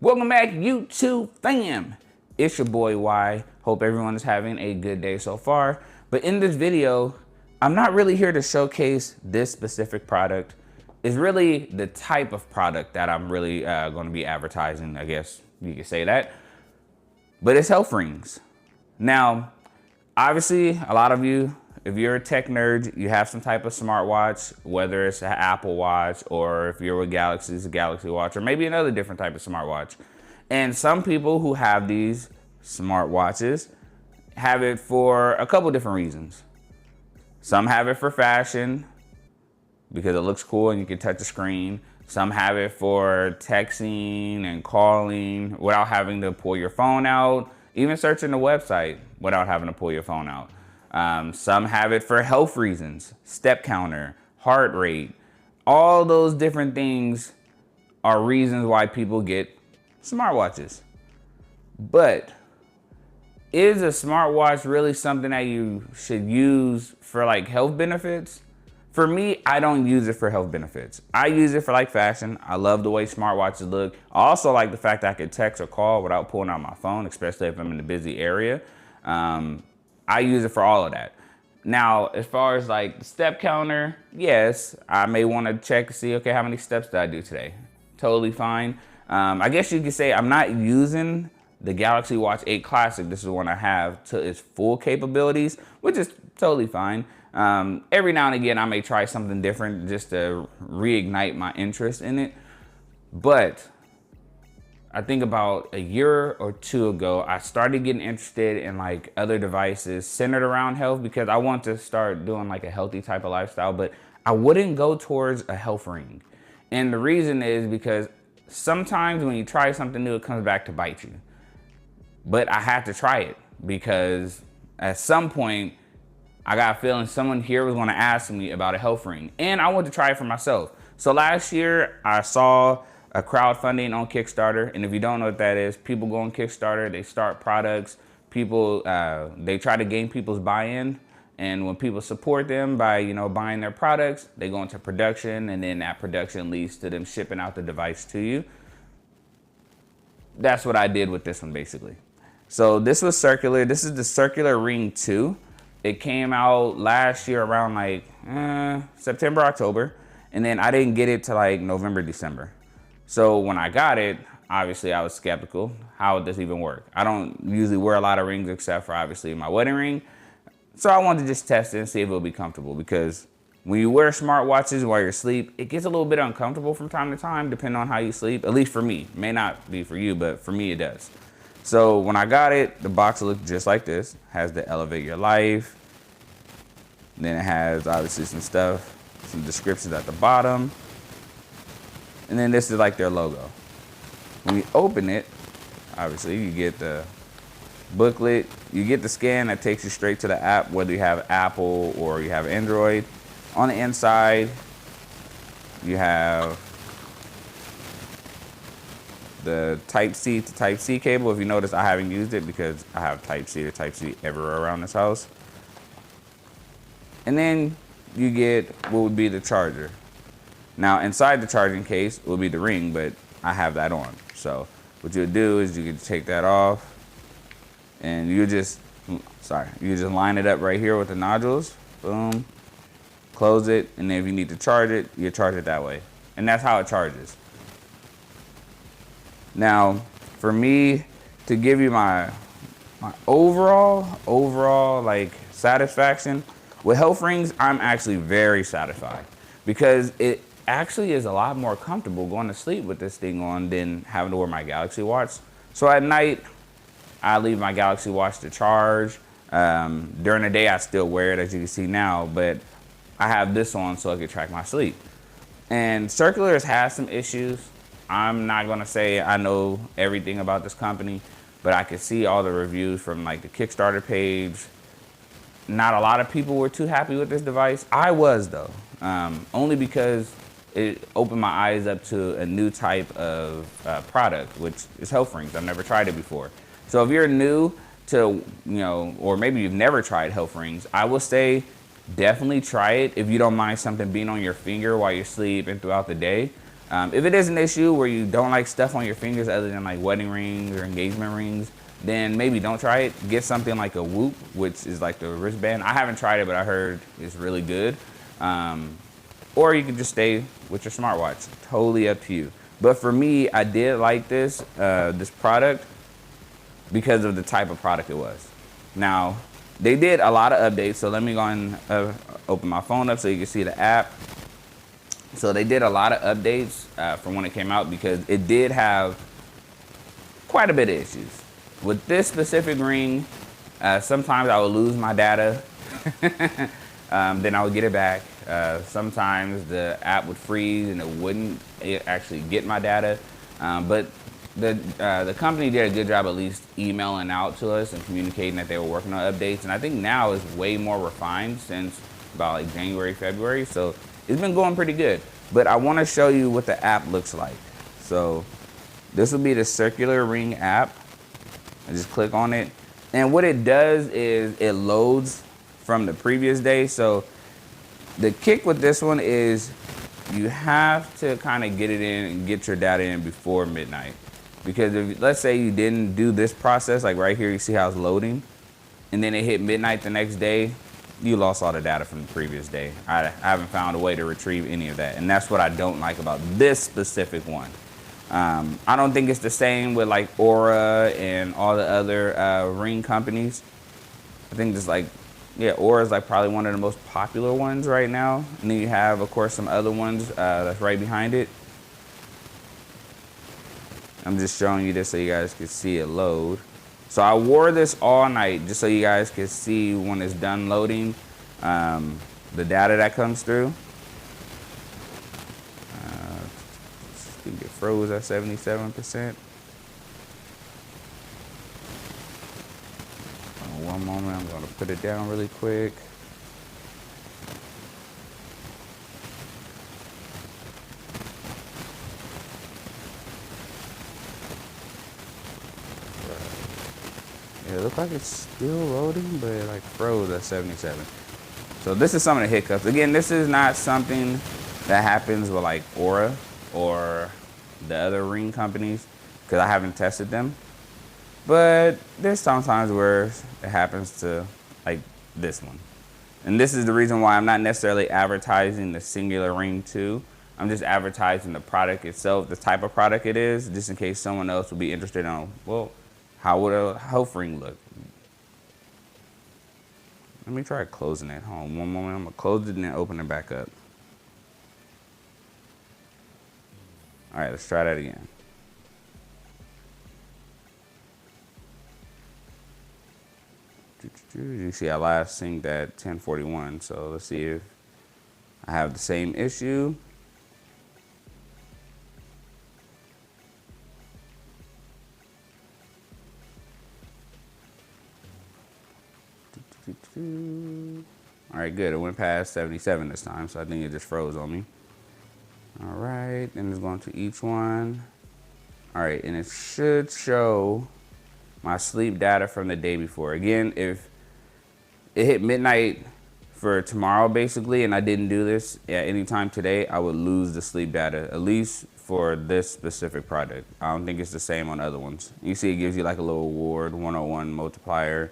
Welcome back, YouTube fam. It's your boy Y. Hope everyone is having a good day so far. But in this video, I'm not really here to showcase this specific product. It's really the type of product that I'm really going to be advertising, I guess you could say that. But it's health rings. Now, obviously, a lot of you, if you're a tech nerd, you have some type of smartwatch, whether it's an Apple Watch or if you're with Galaxy, it's a Galaxy Watch, or maybe another different type of smartwatch. And some people who have these smartwatches have it for a couple different reasons. Some have it for fashion because it looks cool and you can touch the screen. Some have it for texting and calling without having to pull your phone out, even searching the website without having to pull your phone out. Some have it for health reasons, step counter, heart rate. All those different things are reasons why people get smartwatches. But is a smartwatch really something that you should use for like health benefits? For me, I don't use it for health benefits. I use it for like fashion. I love the way smartwatches look. I also like the fact that I could text or call without pulling out my phone, especially if I'm in a busy area. I use it for all of that. Now, as far as like the step counter, yes, I may want to check to see, okay, how many steps did I do today? Totally fine. I guess you could say I'm not using the Galaxy Watch 8 Classic. This is the one I have to its full capabilities, which is totally fine. Every now and again, I may try something different just to reignite my interest in it. But I think about a year or two ago, I started getting interested in like other devices centered around health because I want to start doing like a healthy type of lifestyle, but I wouldn't go towards a health ring. And the reason is because sometimes when you try something new, it comes back to bite you. But I had to try it because at some point, I got a feeling someone here was going to ask me about a health ring, and I wanted to try it for myself. So last year, I saw a crowdfunding on Kickstarter, and if you don't know what that is, people go on Kickstarter, they start products, people, they try to gain people's buy-in, and when people support them by, buying their products, they go into production, and then that production leads to them shipping out the device to you. That's what I did with this one, basically. So this was circular. This is the Circular Ring 2. It came out last year around like September, October, and then I didn't get it till like November, December. So when I got it, obviously I was skeptical. How would this even work? I don't usually wear a lot of rings except for obviously my wedding ring. So I wanted to just test it and see if it would be comfortable, because when you wear smartwatches while you're asleep, it gets a little bit uncomfortable from time to time, depending on how you sleep. At least for me. It may not be for you, but for me it does. So when I got it, the box looked just like this. It has the Elevate Your Life. Then it has obviously some stuff, some descriptions at the bottom. And then this is like their logo. When you open it, obviously you get the booklet. You get the scan that takes you straight to the app, whether you have Apple or you have Android. On the inside, you have the Type-C to Type-C cable. If you notice, I haven't used it because I have Type-C to Type-C everywhere around this house. And then you get what would be the charger. Now inside the charging case will be the ring, but I have that on. So what you'll do is you can take that off and you just line it up right here with the nodules. Boom, close it, and then if you need to charge it, you charge it that way. And that's how it charges. Now, for me to give you my overall like satisfaction, with health rings, I'm actually very satisfied because it actually is a lot more comfortable going to sleep with this thing on than having to wear my Galaxy Watch. So at night, I leave my Galaxy Watch to charge. During the day, I still wear it, as you can see now, but I have this on so I can track my sleep. And Circular has had some issues. I'm not gonna say I know everything about this company, but I could see all the reviews from like the Kickstarter page. Not a lot of people were too happy with this device. I was though, only because it opened my eyes up to a new type of product, which is health rings. I've never tried it before. So if you're new to, or maybe you've never tried health rings, I will say definitely try it if you don't mind something being on your finger while you sleep and throughout the day. If it is an issue where you don't like stuff on your fingers other than like wedding rings or engagement rings, then maybe don't try it. Get something like a Whoop, which is like the wristband. I haven't tried it, but I heard it's really good. Or you can just stay with your smartwatch. Totally up to you. But for me, I did like this product because of the type of product it was. Now, they did a lot of updates, so let me go and open my phone up so you can see the app. So they did a lot of updates from when it came out, because it did have quite a bit of issues. With this specific ring, sometimes I would lose my data, then I would get it back. Sometimes the app would freeze and it wouldn't actually get my data. But the company did a good job at least emailing out to us and communicating that they were working on updates. And I think now it's way more refined since about like January, February. So it's been going pretty good. But I want to show you what the app looks like. So this will be the circular ring app. I just click on it. And what it does is it loads from the previous day. So the kick with this one is you have to kind of get it in and get your data in before midnight. Because if, let's say you didn't do this process, like right here, you see how it's loading, and then it hit midnight the next day, you lost all the data from the previous day. I haven't found a way to retrieve any of that. And that's what I don't like about this specific one. I don't think it's the same with like Oura and all the other ring companies. I think just like, yeah, Oura is like probably one of the most popular ones right now. And then you have, of course, some other ones that's right behind it. I'm just showing you this so you guys can see it load. So I wore this all night just so you guys can see when it's done loading the data that comes through. I think it froze at 77%. One moment, I'm gonna put it down really quick. Yeah, it looks like it's still loading, but it like froze at 77. So this is some of the hiccups. Again, this is not something that happens with like Oura or the other ring companies, because I haven't tested them. But there's sometimes where it happens to like this one. And this is the reason why I'm not necessarily advertising the singular ring 2. I'm just advertising the product itself, the type of product it is, just in case someone else would be interested in, well, how would a health ring look? Let me try closing it. Hold on one moment. I'm gonna close it and then open it back up. All right, let's try that again. You see I last synced at 10:41, so let's see if I have the same issue. All right, good. It went past 77 this time, so I think it just froze on me. All right, then it's going to each one. All right, and it should show my sleep data from the day before. Again, if it hit midnight for tomorrow, basically, and I didn't do this at any time today, I would lose the sleep data, at least for this specific product. I don't think it's the same on other ones. You see it gives you like a little award, 101 multiplier.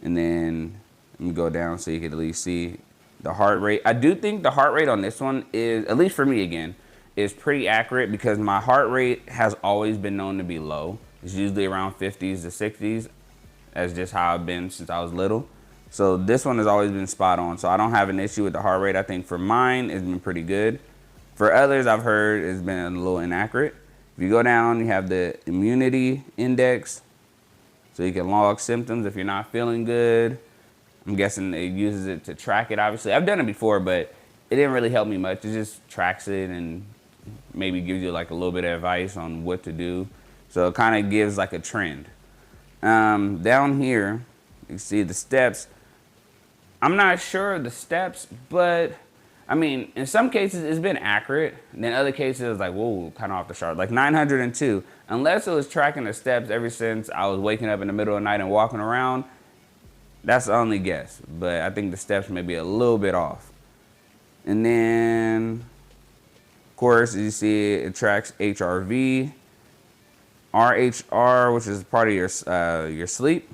And then let me go down so you can at least see the heart rate. I do think the heart rate on this one is, at least for me again, is pretty accurate, because my heart rate has always been known to be low. It's usually around 50s to 60s. That's just how I've been since I was little. So this one has always been spot on. So I don't have an issue with the heart rate. I think for mine, it's been pretty good. For others, I've heard it's been a little inaccurate. If you go down, you have the immunity index. So you can log symptoms if you're not feeling good. I'm guessing it uses it to track it, obviously. I've done it before, but it didn't really help me much. It just tracks it and maybe gives you like a little bit of advice on what to do. So it kind of gives like a trend. Down here, you see the steps. I'm not sure of the steps, but I mean, in some cases it's been accurate. And then other cases it's like, whoa, kind of off the chart. Like 902, unless it was tracking the steps ever since I was waking up in the middle of the night and walking around, that's the only guess. But I think the steps may be a little bit off. And then Of course, you see it tracks HRV, RHR, which is part of your sleep.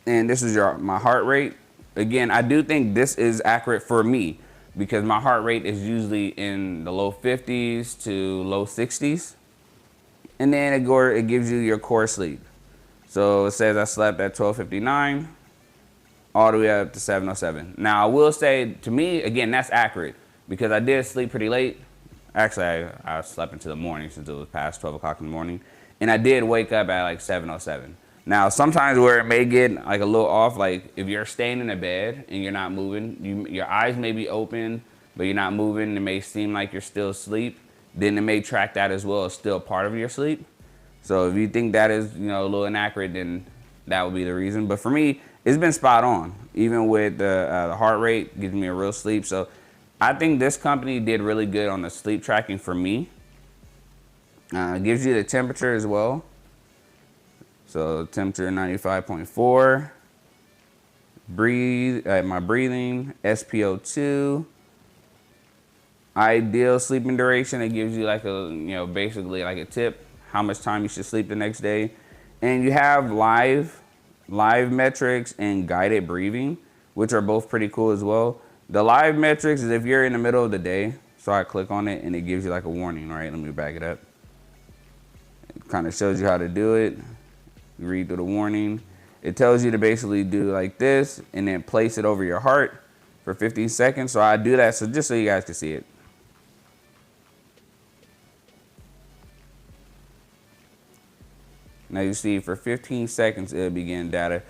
And this is my heart rate. Again, I do think this is accurate for me because my heart rate is usually in the low 50s to low 60s. And then it gives you your core sleep. So it says I slept at 12:59 all the way up to 7:07. Now I will say, to me, again, that's accurate because I did sleep pretty late. Actually, I slept into the morning since it was past 12 o'clock in the morning. And I did wake up at like 7:07. Now, sometimes where it may get like a little off, like if you're staying in a bed and you're not moving, your eyes may be open, but you're not moving, it may seem like you're still asleep, then it may track that as well as still part of your sleep. So if you think that is, a little inaccurate, then that would be the reason. But for me, it's been spot on. Even with the heart rate, gives me a real sleep. So I think this company did really good on the sleep tracking for me. It gives you the temperature as well. So temperature 95.4. My breathing, SpO2. Ideal sleeping duration. It gives you like basically like a tip, how much time you should sleep the next day. And you have live metrics and guided breathing, which are both pretty cool as well. The live metrics is if you're in the middle of the day. So I click on it and it gives you like a warning, right? Let me back it up. It kind of shows you how to do it. You read through the warning. It tells you to basically do like this and then place it over your heart for 15 seconds. So I do that just so you guys can see it. Now you see for 15 seconds it'll begin data.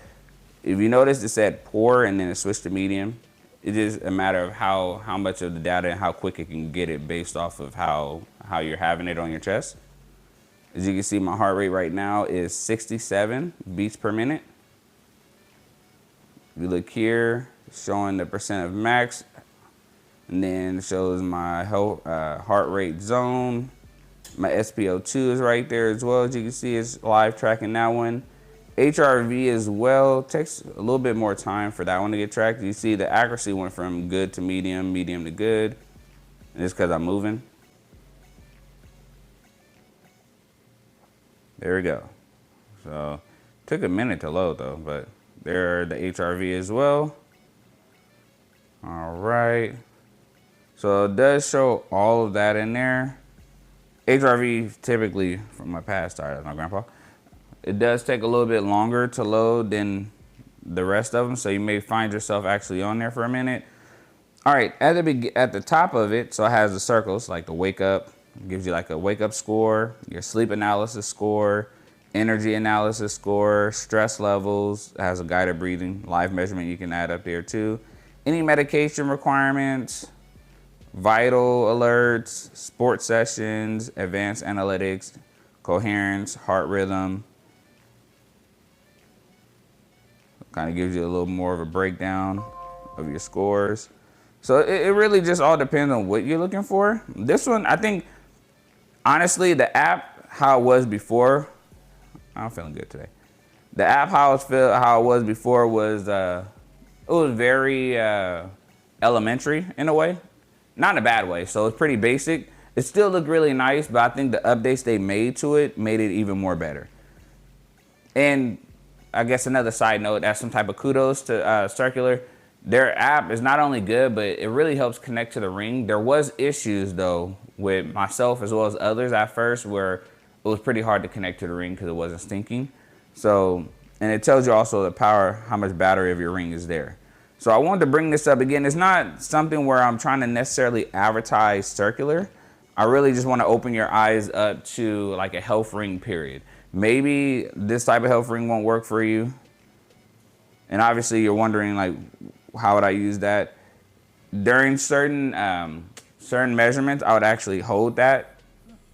If you notice it said poor and then it switched to medium. It's just a matter of how much of the data and how quick it can get it based off of how you're having it on your chest. As you can see, my heart rate right now is 67 beats per minute. If you look here, it's showing the percent of max, and then it shows my heart rate zone. My SpO2 is right there as well. As you can see, it's live tracking that one. HRV as well, takes a little bit more time for that one to get tracked. You see the accuracy went from good to medium, medium to good. And it's because I'm moving. There we go. So took a minute to load though, but there are the HRV as well. All right. So it does show all of that in there. HRV typically, from my past, sorry, that's my grandpa. It does take a little bit longer to load than the rest of them, so you may find yourself actually on there for a minute. All right, at the top of it, so it has the circles, like the wake up, gives you like a wake up score, your sleep analysis score, energy analysis score, stress levels, it has a guided breathing, live measurement you can add up there too. Any medication requirements, vital alerts, sports sessions, advanced analytics, coherence, heart rhythm. Kind of gives you a little more of a breakdown of your scores. So it really just all depends on what you're looking for. This one, I think, honestly, the app, how it was before, I'm feeling good today. The app, how it was before was, it was very elementary in a way. Not in a bad way, so it's pretty basic. It still looked really nice, but I think the updates they made to it made it even more better. And I guess another side note, that's some type of kudos to Circular. Their app is not only good, but it really helps connect to the Ring. There was issues though with myself as well as others at first where it was pretty hard to connect to the Ring because it wasn't syncing. So, and it tells you also the power, how much battery of your Ring is there. So I wanted to bring this up again. It's not something where I'm trying to necessarily advertise Circular. I really just want to open your eyes up to like a health ring period. Maybe this type of health ring won't work for you. And obviously you're wondering like, how would I use that? During certain measurements, I would actually hold that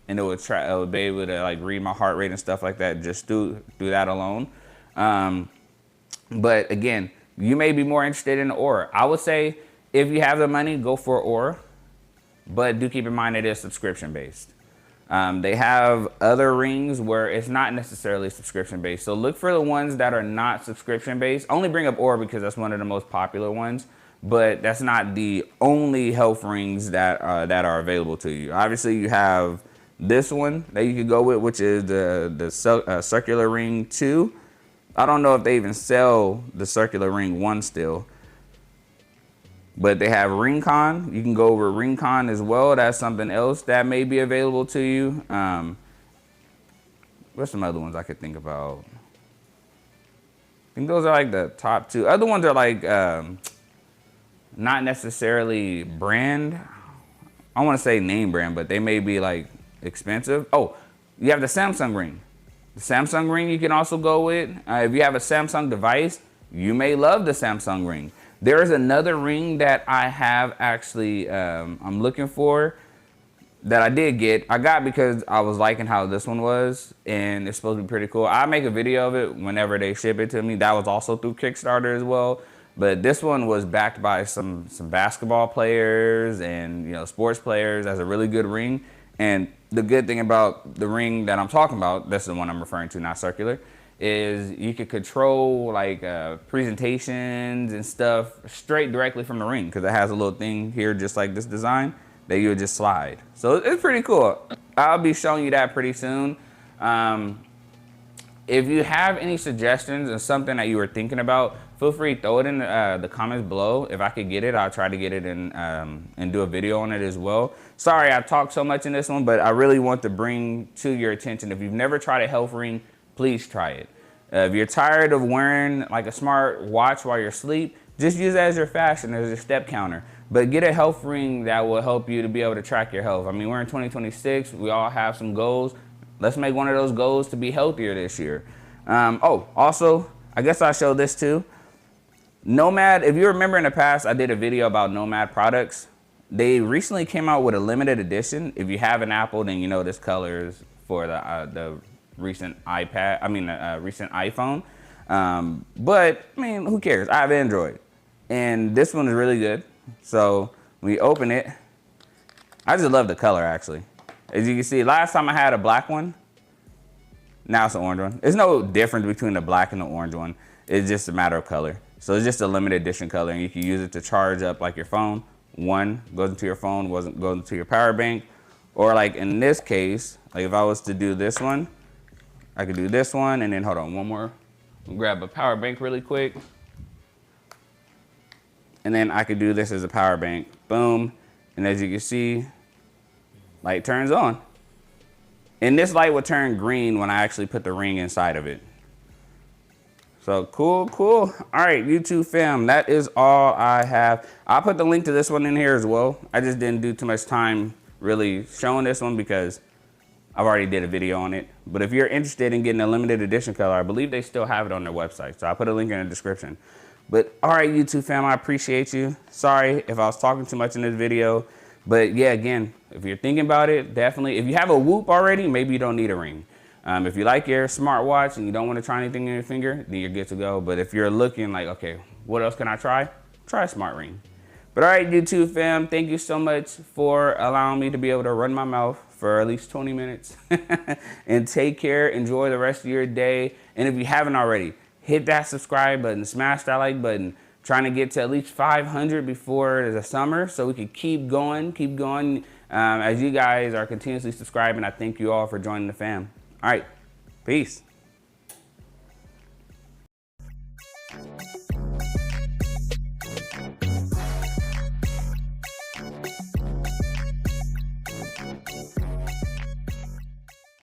and it would be able to like read my heart rate and stuff like that just do that alone. But again, you may be more interested in Oura. I would say if you have the money, go for Oura, but do keep in mind it is subscription based. They have other rings where it's not necessarily subscription based. So look for the ones that are not subscription based. Only bring up Oura because that's one of the most popular ones. but that's not the only health rings that are available to you. Obviously, you have this one that you could go with, which is the circular ring 2. I don't know if they even sell the circular ring 1 still, but they have Ringconn. You can go over Ringconn as well. That's something else that may be available to you. What's some other ones I could think about? I think those are like the top 2. Other ones are like not necessarily brand. I want to say name brand, but they may be like expensive. Oh, you have the Samsung ring. The Samsung ring you can also go with. If you have a Samsung device, you may love the Samsung ring. There is another ring that I have actually, I'm looking for, that I did get. I got because I was liking how this one was, and it's supposed to be pretty cool. I'll make a video of it whenever they ship it to me. That was also through Kickstarter as well. But this one was backed by some basketball players and, you know, sports players as a really good ring. And the good thing about the ring that I'm talking about, that's the one I'm referring to, not circular, is you could control like presentations and stuff straight directly from the ring, because it has a little thing here just like this design that you would just slide. So it's pretty cool. I'll be showing you that pretty soon. If you have any suggestions and something that you were thinking about, feel free to throw it in the comments below. If I could get it, I'll try to get it and do a video on it as well. Sorry I talked so much in this one, but I really want to bring to your attention, if you've never tried a health ring, please try it. If you're tired of wearing like a smart watch while you're asleep, just use it as your fashion, as your step counter. But get a health ring that will help you to be able to track your health. I mean, we're in 2026, we all have some goals. Let's make one of those goals to be healthier this year. Oh, also, I guess I'll show this too. Nomad, if you remember in the past, I did a video about Nomad products. They recently came out with a limited edition. If you have an Apple, then you know this color is for the recent recent iPhone. But, I mean, who cares? I have Android. And this one is really good. So, when you open it, I just love the color, actually. As you can see, last time I had a black one, now it's an orange one. There's no difference between the black and the orange one. It's just a matter of color. So it's just a limited edition color, and you can use it to charge up like your phone. One goes into your phone, goes into your power bank. Or like in this case, like if I was to do this one, I could do this one, and then hold on, one more. I'll grab a power bank really quick. And then I could do this as a power bank. Boom. And as you can see, light turns on. And this light will turn green when I actually put the ring inside of it. So cool, cool. All right, YouTube fam, that is all I have. I'll put the link to this one in here as well. I just didn't do too much time really showing this one because I've already did a video on it. But if you're interested in getting a limited edition color, I believe they still have it on their website. So I'll put a link in the description. But all right, YouTube fam, I appreciate you. Sorry if I was talking too much in this video. But yeah, again, if you're thinking about it, definitely. If you have a Whoop already, maybe you don't need a ring. If you like your smartwatch and you don't want to try anything in your finger, then you're good to go. But if you're looking like, okay, what else can I try? Try a smart ring. But all right, YouTube fam, thank you so much for allowing me to be able to run my mouth for at least 20 minutes. And take care. Enjoy the rest of your day. And if you haven't already, hit that subscribe button, smash that like button. Trying to get to at least 500 before the summer so we can keep going. As you guys are continuously subscribing, I thank you all for joining the fam. All right, peace.